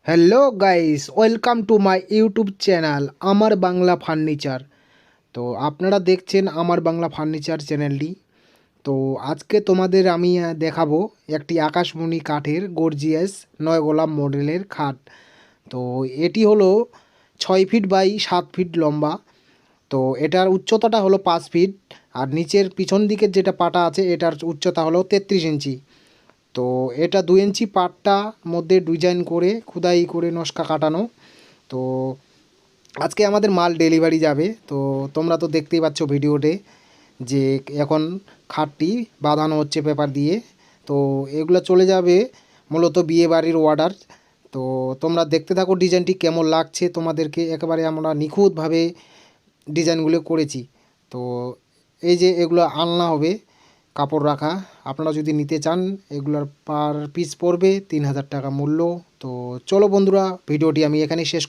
Hello guys, welcome to my YouTube channel আমার Bangla furniture. তো আপনারা দেখছেন আমার বাংলা ফার্নিচার চ্যানেলটি। তো আজকে তোমাদের আমি দেখাবো একটি আকাশমণি কাঠের গর্জিয়াস 9 গোলাপ মডেলের খাট। তো এটি হলো 6 ফিট বাই 7 ফিট লম্বা। তো এটার উচ্চতাটা হলো 5 ফিট, আর নিচের পিছন দিকের যেটা পাটা আছে এটার উচ্চতা হলো 33 ইঞ্চি। তো এটা 2 ইঞ্চি পাটটা মধ্যে ডিজাইন করে খোদাই করে নকশা কাটানো। তো আজকে আমাদের মাল ডেলিভারি যাবে। তো তোমরা তো দেখতেই পাচ্ছ ভিডিওতে যে এখন খাটটি বাঁধানো হচ্ছে পেপার দিয়ে। তো এগুলো চলে যাবে মূলত বিয়ে বাড়ির অর্ডার। তো তোমরা দেখতে থাকো ডিজাইনটি কেমন লাগছে তোমাদেরকে। একেবারে আমরা নিখুঁতভাবে ডিজাইনগুলো করেছি। তো এই যে এগুলো আলনা হবে, কাপড় রাখা। আপনারা যদি নিতে চান এগুলোর পার পিস পড়বে 3000 টাকা মূল্য। তো চলো বন্ধুরা, ভিডিওটি আমি এখানেই শেষ